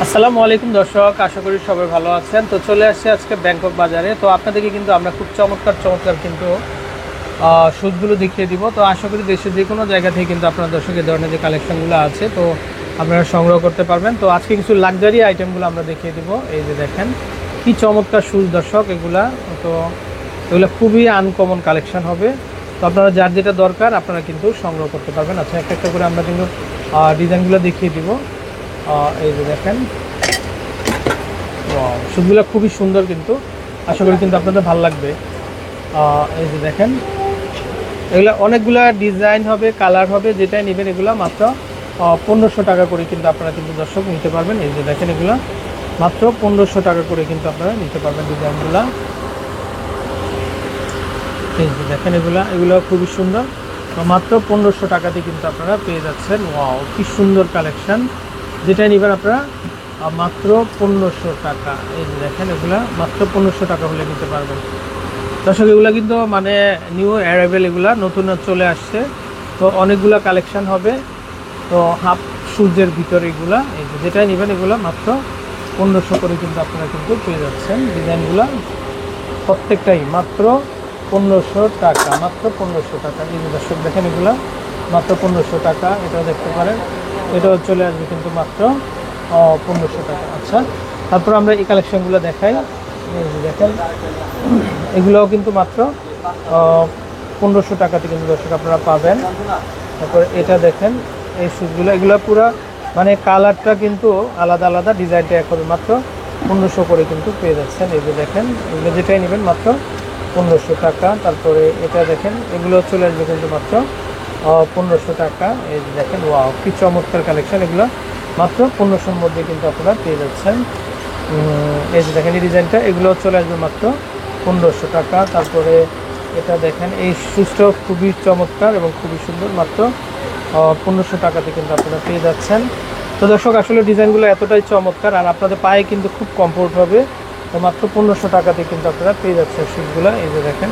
আসসালামু আলাইকুম দর্শক, আশা করি সবাই ভালো আছেন। তো চলে আসছে আজকে ব্যাংকক বাজারে। তো আপনাদেরকে কিন্তু আমরা খুব চমৎকার চমৎকার কিন্তু শুজগুলো দেখিয়ে দিব। তো আশা করি দেশের যে কোনো জায়গা থেকে কিন্তু আপনার দর্শক এই ধরনের যে কালেকশনগুলো আছে তো আপনারা সংগ্রহ করতে পারবেন। তো আজকে কিছু লাক্সারি আইটেমগুলো আমরা দেখিয়ে দিব। এই যে দেখেন কি চমৎকার শুজ দর্শক এগুলা। তো এগুলো খুবই আনকমন কালেকশন হবে। তো আপনারা যার যেটা দরকার আপনারা কিন্তু সংগ্রহ করতে পারবেন। আচ্ছা, একটা একটা করে আমরা কিন্তু ডিজাইনগুলো দেখিয়ে দিব। এই যে দেখেন শুটগুলো খুবই সুন্দর, কিন্তু আশা করি কিন্তু আপনাদের ভালো লাগবে। এই যে দেখেন এগুলো অনেকগুলা ডিজাইন হবে, কালার হবে, যেটাই নেবেন এগুলো মাত্র 1500 টাকা করে কিন্তু আপনারা কিন্তু দর্শক নিতে পারবেন। এই যে দেখেন এগুলো মাত্র 1500 টাকা করে কিন্তু আপনারা নিতে পারবেন ডিজাইনগুলো। এই যে দেখেন এগুলো খুবই সুন্দর। তো মাত্র 1500 টাকাতে কিন্তু আপনারা পেয়ে যাচ্ছেন। ওয়াও, কি সুন্দর কালেকশন! যেটাই নেবেন আপনারা মাত্র 1500 টাকা। এই যে দেখেন এগুলা মাত্র 1500 টাকা হলে নিতে পারবেন। দর্শক এগুলা কিন্তু মানে নিউ অ্যারাইভেল, এগুলা নতুন চলে আসছে। তো অনেকগুলা কালেকশন হবে। তো হাফ শুজের ভিতরে এগুলা, এই যে যেটাই নেবেন এগুলা মাত্র 1500 করে কিন্তু আপনারা কিন্তু পেয়ে যাচ্ছেন। ডিজাইনগুলা প্রত্যেকটাই মাত্র 1500 টাকা, মাত্র 1500 টাকা। এই যে দর্শক দেখেন এগুলা মাত্র 1500 টাকা। এটাও দেখতে পারেন, এটাও চলে আসবে কিন্তু মাত্র 1500 টাকা। আচ্ছা, তারপর আমরা এই কালেকশনগুলো দেখাই। এই যে দেখেন এগুলোও কিন্তু মাত্র 1500 টাকাতে কিন্তু দর্শক আপনারা পাবেন। তারপর এটা দেখেন এই শুজগুলো, এগুলো পুরো মানে কালারটা কিন্তু আলাদা আলাদা, ডিজাইনটা এক হবে। মাত্র 1500 করে কিন্তু পেয়ে যাচ্ছেন। এই যে দেখেন এগুলো যেটাই নেবেন মাত্র 1500 টাকা। তারপরে এটা দেখেন এগুলো চলে আসবে কিন্তু মাত্র 1500 টাকা। এই যে দেখেন ওয়াও, কি চমৎকার কালেকশন! এগুলো মাত্র 1500-র মধ্যে কিন্তু আপনারা পেয়ে যাচ্ছেন। এই যে দেখেন এই ডিজাইনটা, এগুলো চলে আসবে মাত্র 1500 টাকা। তারপরে এটা দেখেন এই শুজটাও খুবই চমৎকার এবং খুবই সুন্দর, মাত্র 1500 টাকাতে কিন্তু আপনারা পেয়ে যাচ্ছেন। তো দর্শক আসলে ডিজাইনগুলো এতটাই চমৎকার আর আপনাদের পায়ে কিন্তু খুব কমফোর্ট হবে। তো মাত্র 1500 টাকাতে কিন্তু আপনারা পেয়ে যাচ্ছেন শুজগুলো। এই যে দেখেন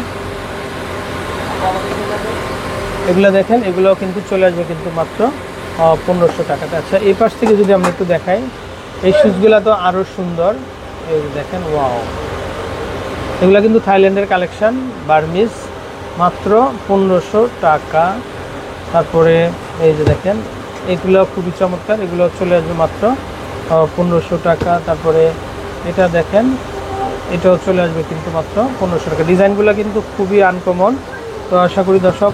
এগুলো দেখেন এগুলোও কিন্তু চলে আসবে কিন্তু মাত্র 1500 টাকাতে। আচ্ছা, এই পাশ থেকে যদি আমরা একটু দেখাই, এই শুজগুলো তো আরও সুন্দর। এই যে দেখেন ওয়াও, এগুলো কিন্তু থাইল্যান্ডের কালেকশন, বার্মিজ, মাত্র 1500 টাকা। তারপরে এই যে দেখেন এগুলো খুবই চমৎকার, এগুলো চলে আসবে মাত্র 1500 টাকা। তারপরে এটা দেখেন এটাও চলে আসবে কিন্তু মাত্র 1500 টাকা। ডিজাইনগুলো কিন্তু খুবই আনকমন। তো আশা করি দর্শক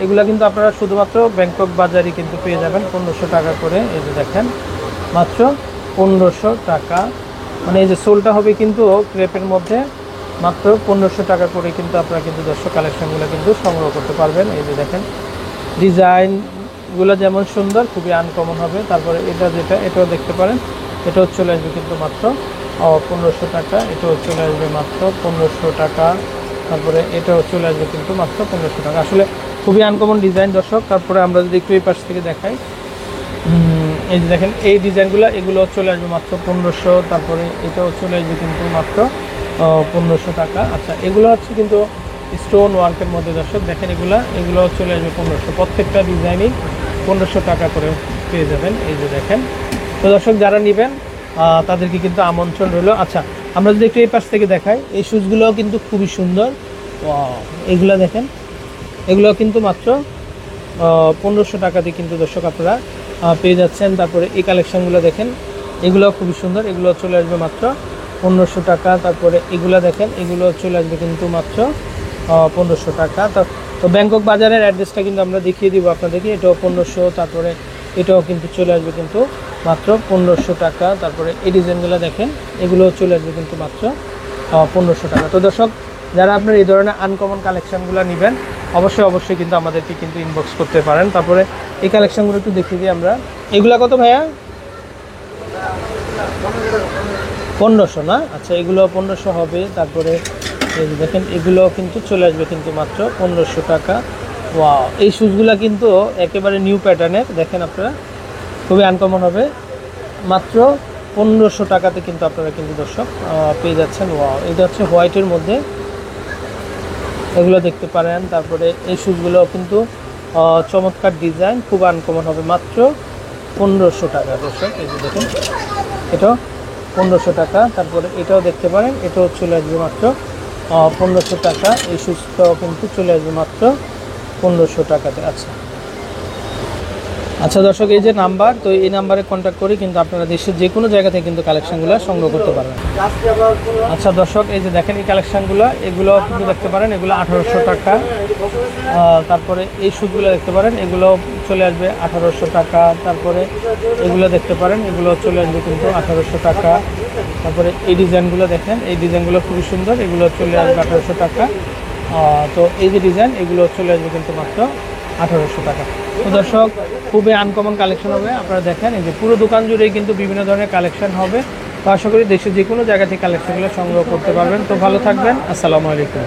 এগুলো কিন্তু আপনারা শুধুমাত্র ব্যাংকক বাজারই কিন্তু পেয়ে যাবেন 1500 টাকা করে। এই যে দেখেন মাত্র 1500 টাকা। মানে এই যে সোলটা হবে কিন্তু ক্রেপের মধ্যে, মাত্র 1500 টাকা করে কিন্তু আপনারা কিন্তু দর্শক কালেকশনগুলো কিন্তু সংগ্রহ করতে পারবেন। এই যে দেখেন ডিজাইনগুলো যেমন সুন্দর, খুবই আনকমন হবে। তারপরে এটা যেটা, এটাও দেখতে পারেন, এটাও চলে আসবে কিন্তু মাত্র 1500 টাকা। এটাও চলে আসবে মাত্র 1500 টাকা। তারপরে এটাও চলে আসবে কিন্তু মাত্র 1500 টাকা। আসলে খুবই আনকমন ডিজাইন দর্শক। তারপরে আমরা যদি একটু এই পাশ থেকে দেখাই, এই যে দেখেন এই ডিজাইনগুলো, এগুলো চলে আসবে মাত্র 1500। তারপরে এটাও চলে আসবে কিন্তু মাত্র 1500 টাকা। আচ্ছা, এগুলো হচ্ছে কিন্তু স্টোন ওয়ার্কের মধ্যে দর্শক দেখেন এগুলো চলে আসবে 1500। প্রত্যেকটা ডিজাইনই 1500 টাকা করে পেয়ে যাবেন। এই যে দেখেন, তো দর্শক যারা নেবেন তাদেরকে কিন্তু আমন্ত্রণ রইল। আচ্ছা, আমরা যদি একটু এই পাশ থেকে দেখাই, এই শুজগুলোও কিন্তু খুবই সুন্দর। এগুলো দেখেন এগুলো কিন্তু মাত্র 1500 টাকাতে কিন্তু দর্শক আপনারা পেয়ে যাচ্ছেন। তারপরে এই কালেকশানগুলো দেখেন, এগুলো খুবই সুন্দর, এগুলো চলে আসবে মাত্র 1500 টাকা। তারপরে এগুলো দেখেন, এগুলো চলে আসবে কিন্তু মাত্র 1500 টাকা। তো ব্যাংকক বাজারের অ্যাড্রেসটা কিন্তু আমরা দেখিয়ে দিব আপনাদেরকে। এটাও 1500, তারপরে এটাও কিন্তু চলে আসবে কিন্তু মাত্র 1500 টাকা। তারপরে এই ডিজাইনগুলো দেখেন, এগুলো চলে আসবে কিন্তু মাত্র 1500 টাকা। তো দর্শক যারা আপনার এই ধরনের আনকমন কালেকশানগুলো নেবেন অবশ্যই কিন্তু আমাদেরকে কিন্তু ইনবক্স করতে পারেন। তারপরে এই কালেকশানগুলো একটু দেখিয়ে দিই আমরা। এগুলা কত ভাইয়া? 1500 না? আচ্ছা, এগুলো 1500 হবে। তারপরে এই যে দেখেন এগুলো কিন্তু চলে আসবে কিন্তু মাত্র 1500 টাকা। ওয়াও, এই শুজগুলো কিন্তু একেবারে নিউ প্যাটার্নের, দেখেন আপনারা খুবই আনকমন হবে। মাত্র 1500 টাকাতে কিন্তু আপনারা কিন্তু দর্শক পেয়ে যাচ্ছেন। ওয়াও, এটা হচ্ছে হোয়াইটের মধ্যে, এগুলো দেখতে পারেন। তারপরে এই শুজগুলো কিন্তু চমৎকার ডিজাইন, খুব আনকমন হবে। মাত্র 1500 টাকা দর্শক। এই যে দেখুন এটাও 1500 টাকা। তারপরে এটাও দেখতে পারেন, এটাও চলে আসবে মাত্র 1500 টাকা। এই শুজটাও কিন্তু চলে আসবে মাত্র 1500 টাকাতে। আচ্ছা আচ্ছা দর্শক, এই যে নাম্বার, তো এই নাম্বারে কন্ট্যাক্ট করে কিন্তু আপনারা দেশের যে কোনো জায়গা থেকে কিন্তু কালেকশনগুলো সংগ্রহ করতে পারবেন। আচ্ছা দর্শক, এই যে দেখেন এই কালেকশনগুলো, এগুলো কিন্তু দেখতে পারেন, এগুলো 1800 টাকা। তারপরে এই শুজগুলো দেখতে পারেন, এগুলো চলে আসবে 1800 টাকা। তারপরে এগুলো দেখতে পারেন, এগুলো চলে আসবে কিন্তু 1800 টাকা। তারপরে এই ডিজাইনগুলো দেখেন, এই ডিজাইনগুলো খুবই সুন্দর, এগুলো চলে আসবে 1800 টাকা। তো এই যে ডিজাইন, এগুলো চলে আসবে কিন্তু মাত্র 1800 টাকা। তো দর্শক, খুবই আনকমন কালেকশন হবে। আপনারা দেখেন এই যে পুরো দোকান জুড়েই কিন্তু বিভিন্ন ধরনের কালেকশন হবে। তো আশা করি দেশের যে কোনো জায়গা থেকে কালেকশনগুলো সংগ্রহ করতে পারবেন। তো ভালো থাকবেন, আসসালামু আলাইকুম।